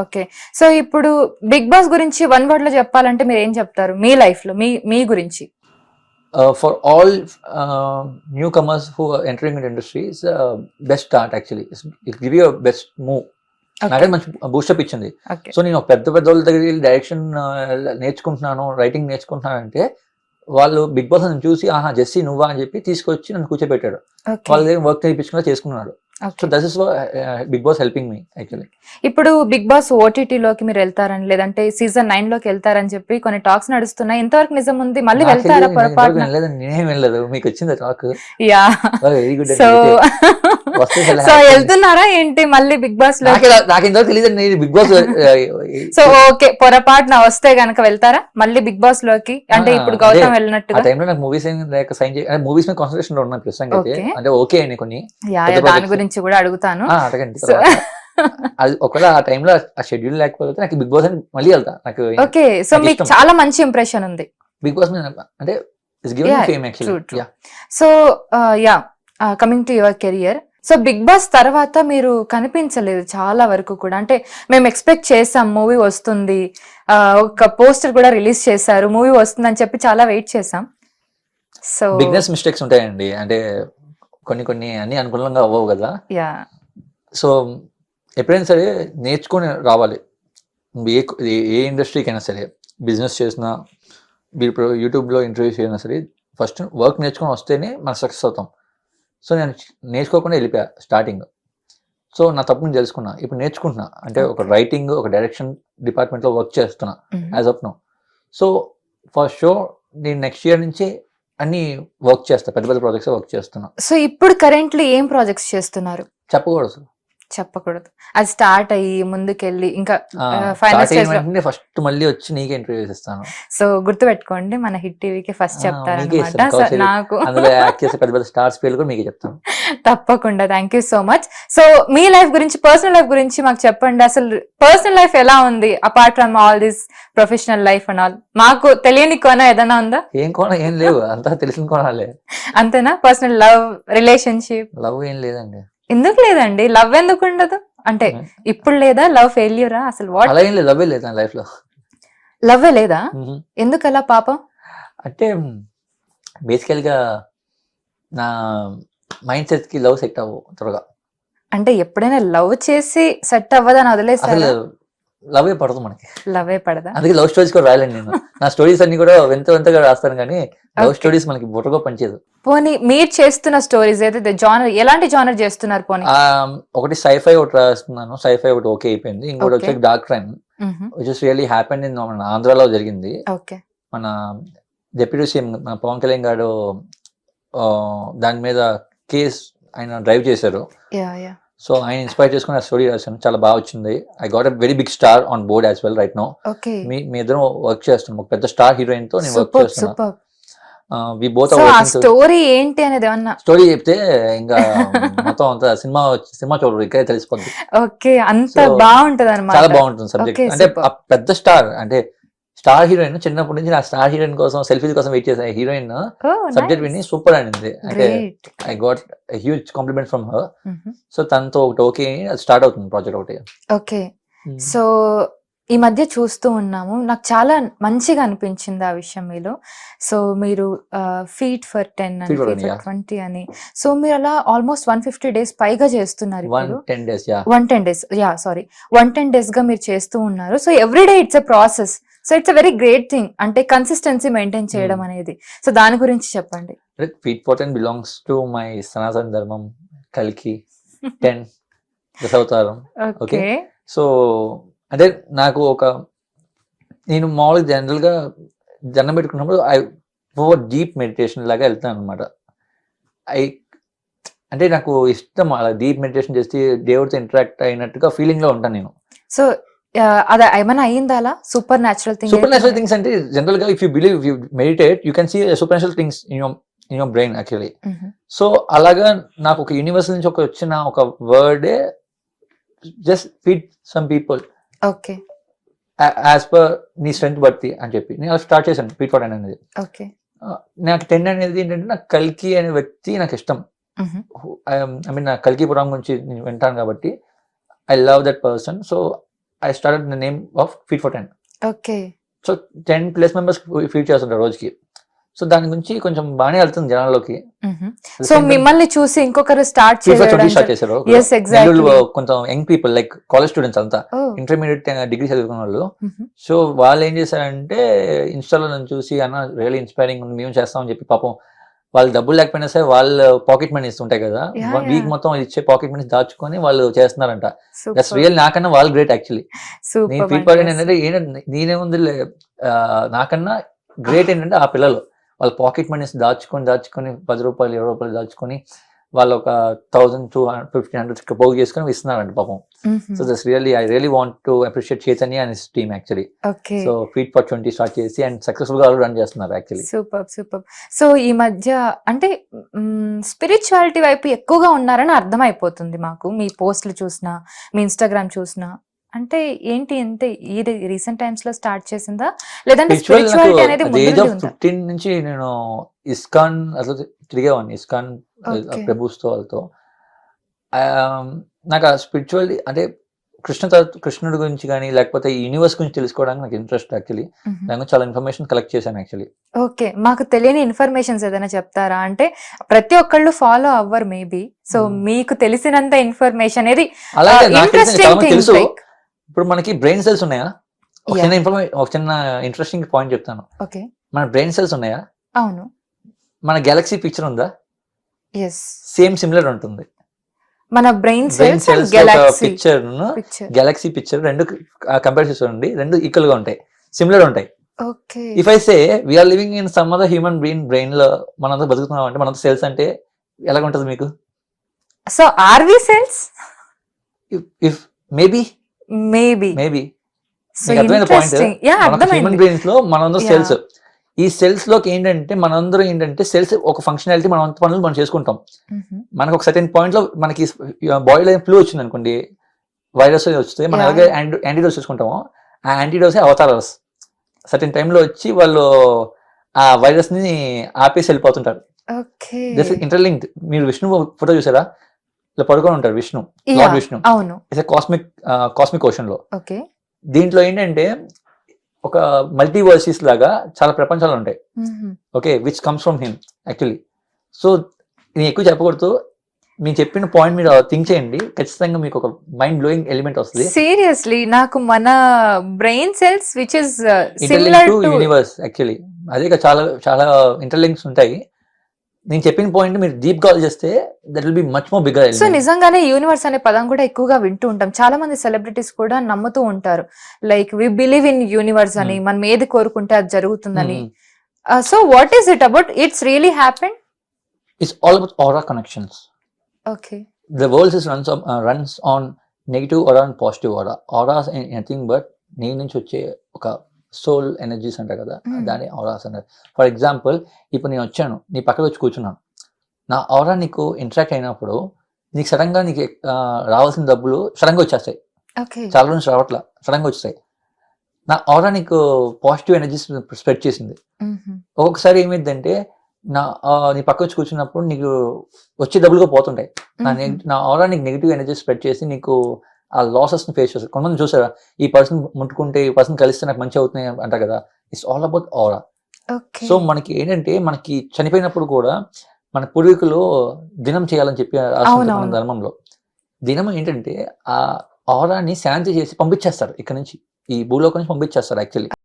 Okay. So ఇప్పుడు 'Bigg boss' గురించి one వర్డ్‌లో చెప్పాలంటే మీరేం చెప్తారు? మీ లైఫ్‌లో మీ గురించి. For all newcomers who are entering into industry, it's best start actually. It give you a best move. Okay. నాకైతే మంచి బూస్టప్ ఇచ్చింది. ఓకే. సో నేను ఒక పెద్ద వాళ్ళ దగ్గరికి వెళ్ళి డైరెక్షన్ నేర్చుకుంటున్నాను, రైటింగ్ నేర్చుకుంటున్నానంటే వాళ్ళు బిగ్ బాస్ నన్ను చూసి ఆహా జెస్సీ నువ్వా అని చెప్పి తీసుకొచ్చి నన్ను కూర్చోబెట్టాడు. ఓకే. వాళ్ళ దగ్గర వర్క్ చేయించుకున్నా చేసుకున్నాడు. So okay. That is Bigg Boss helping me actually. ఇప్పుడు 'బిగ్ బాస్' ఓటీటీలోకి మీరు వెళ్తారని, లేదంటే సీజన్ 9 లోకి వెళ్తారని చెప్పి కొన్ని టాక్స్ నడుస్తున్నాయి. ఎంతవరకు నిజం ఉంది? మళ్ళీ నాకు వెళ్తారా తెలియదు, నేను ఇంతవరకు పొరపాటున? వినలేదండి, నేనేం వినలేదు. మీకు వచ్చిందా talk? Yeah! Very good so అండి. వస్తే చాలా సో హ్యాపీ. వెళ్తున్నారా ఏంటి మళ్ళీ 'బిగ్ బాస్' లో? నాకు ఇంతవరకు తెలియదండి. నేను బిగ్ బాస్ సో ఓకే, పొరపాటున వస్తే గనక వెళ్తారా మళ్ళీ 'బిగ్ బాస్' లోకి? అంటే ఇప్పుడు అంటే గౌతమ్ ఆ వెళ్ళినట్టుగా. టైంలో నాకు మూవీస్ ఏం లేక సైన్ మూవీస్ మీద కాన్సన్ట్రేషన్ లో ఉన్నాను ప్రస్తుతానికి అయితే. ఓకే. అంటే ఓకే అండి కొన్ని యా పెద్ద దాని ప్రాజెక్ట్స్. గురించి కూడా అడుగుతాను. అడగండి సో తర్వాత. అది ఒకవేళ ఆ టైంలో ఆ షెడ్యూల్ లేకపోతే నాకు బిగ్ బాస్ అని మళ్ళీ వెళ్తా. నాకు ఓకే. సో నాకు మీకు ఇష్టం చాలా మంచి ఇంప్రెషన్ ఉంది. బిగ్ బాస్ మీద. అంటే it's given me Yeah, fame actually. true. So coming to your career. సో 'బిగ్ బాస్' తర్వాత మీరు కనిపించలేదు చాలా వరకు కూడా. అంటే మేము ఎక్స్పెక్ట్ చేసాం మూవీ వస్తుంది, ఒక పోస్టర్ కూడా రిలీజ్ చేశారు, మూవీ వస్తుందని చెప్పి చాలా వెయిట్ చేసాం. సో బిగ్నెస్ మిస్టేక్స్ ఉంటాయండి. అంటే కొన్ని కొన్ని అన్ని అనుకూలంగా అవ్వవు కదా. యా సో ఎప్పుడైనా సరే నేర్చుకొని రావాలి. ఏ ఏ ఇండస్ట్రీకి అయినా సరే, బిజినెస్ చేసినా, మీరు ఇప్పుడు యూట్యూబ్లో ఇంటర్వ్యూస్ చేసినా సరే, ఫస్ట్ వర్క్ నేర్చుకొని వస్తేనే మనం సక్సెస్ అవుతాం. సో నేను నేర్చుకోకుండా వెళ్ళిపోయా స్టార్టింగ్. సో నా తప్పు నేను తెలుసుకున్నా. ఇప్పుడు నేర్చుకుంటున్నా. అంటే ఒక రైటింగ్, ఒక డైరెక్షన్ డిపార్ట్మెంట్లో వర్క్ చేస్తున్నా as of now. So for sure నేను నెక్స్ట్ ఇయర్ నుంచి అన్ని వర్క్ చేస్తా, పెద్ద పెద్ద ప్రాజెక్ట్స్ వర్క్ చేస్తున్నా. సో ఇప్పుడు కరెంట్లీ ఏం ప్రాజెక్ట్స్ చేస్తున్నారు? చెప్పకూడదు. చెప్పకూడదు. అది స్టార్ట్ అయ్యి ముందుకెళ్ళి ఇంకా ఫైనల్ స్టార్ట్ అయిన స్టేజ్ లో. వెంటనే ఫస్ట్ మళ్ళీ వచ్చి నీకే ఇంటర్వ్యూస్ ఇస్తాను. సో గుర్తుపెట్టుకోండి, మన హిట్ టీవీకి ఫస్ట్ మీకే చెప్తారనమాట. ఇస్తాను. సో కౌశల్ నాకు అందులో యాక్ట్ చేసే పెద్ద పెద్ద స్టార్స్ పేర్లు కూడా మీకే చెప్తాను. తప్పకుండా. Thank you so much. So me life గురించి, పర్సనల్ లైఫ్ గురించి మాకు చెప్పండి. అసలు పర్సనల్ లైఫ్ ఎలా ఉంది apart from all this professional life and all? మాకు తెలియని కోణ ఏదైనా ఉందా? ఏం కోణం ఏం లేవు, అంతా తెలిసిన కోణాలే. అంతేనా? పర్సనల్ లవ్, రిలేషన్షిప్ లవ్ ఏం లేదండి. ఎందుకు లేదండి? లవ్ ఎందుకు ఉండదు? అంటే ఇప్పుడు లేదా? లవ్ ఫెయిల్యూరా అసలు? వాట్? అలా ఏం లేదు, లవ్ లేదు నా లైఫ్ లో. లవ్ లేదా? ఎందుకు అలా పాపం? అంటే బేసికల్ గా నా మైండ్ సెట్ కి లవ్ సెట్ అవ్వవు త్వరగా. అంటే ఎప్పుడైనా లవ్ చేసి సెట్ అవ్వదని అసలు వదిలేసారా? లవ్ ఏ పడదు మనకి. లవే పడదా? అందుకే లవ్ స్టోరీస్ కూడా రాయలేను నేను. నా స్టోరీస్ అన్ని కూడా వింతగా రాస్తాను, కానీ లవ్ Okay. స్టోరీస్ మనకి బుర్రగా పనిచేయదు. పోనీ మీరు చేస్తున్న స్టోరీస్ ఏదైతే జానర్, ఎలాంటి జానర్ చేస్తున్నారు పోనీ? ఒకటి సైఫై ఒకటి రాస్తున్నాను. సైఫై ఒకటి ఓకే అయిపోయింది. ఇంకోటి Okay. వచ్చి dark crime which is really happened in మన ఆంధ్రాలో జరిగింది. ఓకే. మన డిప్యూటీ సీఎం మన పవన్ కళ్యాణ్ గారు దాని మీద కేస్ ఆయన డ్రైవ్ చేశారు. Yeah yeah. సో ఆయన ఇన్స్పైర్ చేసుకుని ఆ స్టోరీ రాశాను. చాలా బాగా వచ్చింది. I got a very big star on board as well right no. Okay. మీ ఇద్దరం వర్క్ చేస్తున్నాం. ఒక పెద్ద స్టార్ హీరోయిన్ తో నేను వర్క్ సూపర్ చేస్తున్నా. Super. We both so are uh working. Story ఏంటి అనేది ఏమన్నా? స్టోరీ చెప్తే ఇంకా మొత్తం అంతా సినిమా చూడరు, ఇక్కడే తెలిసిపోద్ది. ఓకే, అంత So, బాగుంటది అనమాట. చాలా బాగుంటుంది సబ్జెక్ట్. Okay, అంటే super. ఆ పెద్ద స్టార్, అంటే స్టార్ హీరోయిన్ చిన్నప్పటి నుంచి నా స్టార్ హీరోయిన్ కోసం సెల్ఫీస్ కోసం వెయిట్ చేసే హీరోయిన్ సబ్జెక్ట్ విని సూపర్ అనింది. అంటే I got huge compliment from her. So తనతో ఒకటి ఓకే స్టార్ట్ అవుతుంది ప్రాజెక్ట్ ఒకటి. ఓకే. సో ఈ మధ్య చూస్తూ ఉన్నాము, నాకు చాలా మంచిగా అనిపించింది ఆ విషయం మీలో. సో మీరు ఫీట్ ఫర్ 10 అని, Feet for feet 10, for yeah. 20 అని, సో మీరు అలా ఆల్మోస్ట్ 150 డేస్ పైగా చేస్తున్నారు ఇప్పుడు. 110 days, yeah. 110 days, yeah sorry, 110 days గా మీరు చేస్తూ ఉన్నారు. So everyday it's a process. So it's a very great thing, అంటే కన్సిస్టెన్సీ మెయింటైన్ చేయడం అనేది. సో దాని గురించి చెప్పండి. Feet for 10 belongs to my సనాతన ధర్మం, కల్కి 10 దశావతారం. ఓకే. సో అంటే నాకు నేను మామూలుగా జనరల్ గా దండం పెట్టుకున్నప్పుడు డీప్ మెడిటేషన్ లాగా వెళ్తాను అనమాట. అంటే నాకు ఇష్టం అలా డీప్ మెడిటేషన్ చేసి దేవుడితో ఇంటరాక్ట్ అయినట్టుగా ఫీలింగ్ లో ఉంటాను నేను. సో అది ఏమైనా అయ్యిందా అలా? Supernatural thing? Supernatural things అంటే జనరల్ గా if you believe, if you meditate, you can see supernatural things in your brain actually. So అలాగా నాకు ఒక యూనివర్స్ నుంచి వచ్చిన ఒక వర్డే just feed some people okay. As per నీ స్ట్రెంత్ బట్టి అని చెప్పి నేను స్టార్ట్ చేశాను ఫీట్ ఫర్ 10 అనేది. ఓకే. నాకు 10 అనేది ఏంటంటే, నాకు కల్కి అనే వ్యక్తి నాకు ఇష్టం. ఐ మీన్ నా కల్కి పురాణం గురించి నేను వింటాను కాబట్టి I love that person. So I started the name of feed for 10. Okay. So 10+ members feed చేస్తుంటారు రోజుకి. సో దాని గురించి కొంచెం బాగానే వెళ్తుంది జనాల్లోకి. సో మిమ్మల్ని చూసి ఇంకొకరు స్టార్ట్ ఫీడ్ ఫర్ 20 చేయడం. స్టార్ట్ చేశారు. Yes, exactly. నెల్లూరులో కొంచెం young people like college students అంతా Oh. ఇంటర్మీడియట్ డిగ్రీ చదువుకున్న వాళ్ళు. సో వాళ్ళు ఏం చేశారంటే ఇన్స్టాలో నన్ను చూసి అన్న రియల్లీ ఇన్స్పైరింగ్ ఉంది, మేము చేస్తామని చెప్పి పాపం వాళ్ళు డబ్బులు లేకపోయినా సరే వాళ్ళు పాకెట్ మనీస్ ఉంటాయి కదా, Yeah, వీక్ yeah. మొత్తం ఇచ్చే పాకెట్ మనీస్ దాచుకొని వాళ్ళు చేస్తున్నారంట. That's Super. రియల్. నాకన్నా వాళ్ళు గ్రేట్ యాక్చువల్లీ. నేను Super ఫీడ్ ఫర్ అండి. ఏంటంటే నేనేముంది నాకన్నా గ్రేట్ ఏంటంటే ఆ పిల్లలు వాళ్ళ పాకెట్ మనీస్ దాచుకొని 10 రూపాయలు 20 రూపాయలు దాచుకొని వాళ్ళు ఒక 1,200-1,500 పోగు చేసుకొని ఇస్తున్నారంట పాపం. So that's really I really want to appreciate Chaitanya and his team actually. Okay. So feed for 20 start చేసి అండ్ సక్సెస్ఫుల్ గా రన్ చేస్తున్నారు యాక్చువల్లీ. సూపర్. సో ఈ మధ్య అంటే స్పిరిచువాలిటీ వైపు ఎక్కువగా ఉన్నారని అర్థమైపోతుంది మాకు, మీ పోస్టులు చూసినా మీ ఇన్స్టాగ్రామ్ చూసినా. అంటే ఏంటి అంటే ఈ రీసెంట్ టైమ్స్ లో స్టార్ట్ చేసిందా, లేదంటే స్పిరిచువాలిటీ అనేది ముందు ఏజ్ నుండి ఆఫ్ ఉందా? 15 నుంచి నేను ఇస్కాన్ అసలు తిరిగేవాడిని, ఇస్కాన్ Okay. ప్రభుత్వ వాళ్ళతో. నాకు ఆ స్పిరిచువల్ అంటే కృష్ణుడి గురించి కానీ లేకపోతే ఈ యూనివర్స్ గురించి తెలుసుకోవడానికి నాకు ఇంట్రెస్ట్ యాక్చువల్లీ. దాని గురించి చాలా ఇన్ఫర్మేషన్ కలెక్ట్ చేశాను యాక్చువల్లీ. ఓకే. మాకు తెలియని ఇన్ఫర్మేషన్స్ ఏదైనా చెప్తారా? అంటే ప్రతి ఒక్కళ్ళు ఫాలో అవ్వరు మేబీ. సో మీకు తెలిసినంత ఇన్ఫర్మేషన్ అనేది అలాగే నాకు తెలిసిన చాలా ఇంట్రెస్టింగ్ మంది థింగ్స్ తెలుసు. లైక్. ఇప్పుడు మనకి బ్రెయిన్ సెల్స్ ఉన్నాయా? ఒక Yeah. చిన్న ఇంట్రెస్టింగ్ పాయింట్ చెప్తాను. ఓకే. మన బ్రెయిన్ సెల్స్ ఉన్నాయా? అవును. మన గెలాక్సీ పిక్చర్ ఉందా? ఎస్. సేమ్ సిమిలర్ ఉంటుంది. మన brain brain cells and cells galaxy picture picture. Galaxy picture రెండు కంపేర్ చేయండి, రెండు ఈక్వల్ గా ఉంటాయి, సిమిలర్ ఉంటాయి. Okay. If I say we are living in some other human brain లో మనంతా బతుకుతున్నాం అంటే మనంతా సెల్స్ అంటే ఎలాగ ఉంటుంది మీకు? So are we cells? If maybe maybe. So మీకు అర్థమైన పాయింట్. ఇంట్రెస్టింగ్. యా, మన హ్యూమన్ అర్థమైంది. బ్రెయిన్స్ లో మనందరూ Yeah. సెల్స్. ఈ సెల్స్ లోకి ఏంటంటే మనందరూ ఏంటంటే సెల్స్ ఒక ఫంక్షనాలిటీ మన పనులు మనం చేసుకుంటాం. మనకు ఒక సర్టెన్ పాయింట్ లో మనకి బాడీలో ఫ్లూ వచ్చింది అనుకోండి, వైరస్ వస్తే మనం Yeah. ఎలాగే యాంటీడోస్ చేసుకుంటామో ఆ యాంటీడోస్ అవతారస్ సర్టెన్ టైంలో వచ్చి వాళ్ళు ఆ వైరస్ ని ఆపేసి వెళ్ళిపోతుంటారు. ఓకే. This interlinked. మీరు విష్ణు ఫోటో చూసారా? ఇలా పడుకొని ఉంటారు విష్ణు, యా, లార్డ్ విష్ణు. అవును. ఇట్స్ కాస్మిక్ ఓషన్ లో. ఓకే. దీంట్లో ఏంటంటే ఒక మల్టీవర్సెస్ లాగా చాలా ప్రపంచాలు ఉంటాయి. Okay, which comes from him actually. So నేను ఎక్కువ చెప్పకూడదు, మీరు చెప్పిన పాయింట్ మీరు థింక్ చేయండి, ఖచ్చితంగా మీకు ఒక మైండ్ బ్లోయింగ్ ఎలిమెంట్ వస్తుంది. సీరియస్లీ నాకు మన brain cells which is interlink similar to to. Universe actually. అదే చాలా చాలా ఇంటర్లింక్స్ ఉంటాయి. నేను చెప్పిన పాయింట్ మీరు డీప్ గా చేస్తే that will be much more bigger. So నిజంగానే యూనివర్స్ అనే పదం కూడా ఎక్కువగా వింటూ ఉంటాం. చాలా మంది సెలబ్రిటీస్ కూడా నమ్ముతూ ఉంటారు, like we believe in universe అని, మనం ఏది కోరుకుంటే అది జరుగుతుందని. So what is it about? It's really happen? It's all about aura connections. Okay. The world runs on negative aura and positive aura. Auras is nothing but నేను నుంచి వచ్చే ఒక సోల్ ఎనర్జీస్ అంటారు కదా, దాని ఆరాస్ అంటారు. ఫర్ ఎగ్జాంపుల్, ఇప్పుడు నేను వచ్చాను, నీ పక్కకు వచ్చి కూర్చున్నాను, నా ఆరా నీకు ఇంటరాక్ట్ అయినప్పుడు నీకు సడన్ గా నీకు రావాల్సిన డబ్బులు సడన్ గా వచ్చేస్తాయి. ఓకే. చాలా నుంచి రావట్లా, సడన్ గా వచ్చేస్తాయి. నా ఆరా నీకు పాజిటివ్ ఎనర్జీస్ స్ప్రెడ్ చేసింది. ఒక్కొక్కసారి ఏమైందంటే నీ పక్క వచ్చి కూర్చున్నప్పుడు నీకు వచ్చే డబ్బులుగా పోతుంటాయి. నా ఆరా నీకు నెగిటివ్ ఎనర్జీ స్ప్రెడ్ చేసి నీకు ఆ లాసెస్ ని ఫేస్ చేస్తారు. కొంతమంది చూసారా, ఈ పర్సన్ ముట్టుకుంటే ఈ పర్సన్ కలిస్తే నాకు మంచి అవుతున్నాయి అంటారు కదా. It's all about aura. So మనకి ఏంటంటే మనకి చనిపోయినప్పుడు కూడా మన పూర్వీకులు దినం చేయాలని చెప్పి రాసుకుంటారు మన ధర్మంలో. దినం ఏంటంటే ఆ ఆరాని శాంతి చేసి పంపించేస్తారు, ఇక్కడ నుంచి ఈ భూలోకం నుంచి పంపించేస్తారు యాక్చువల్లీ.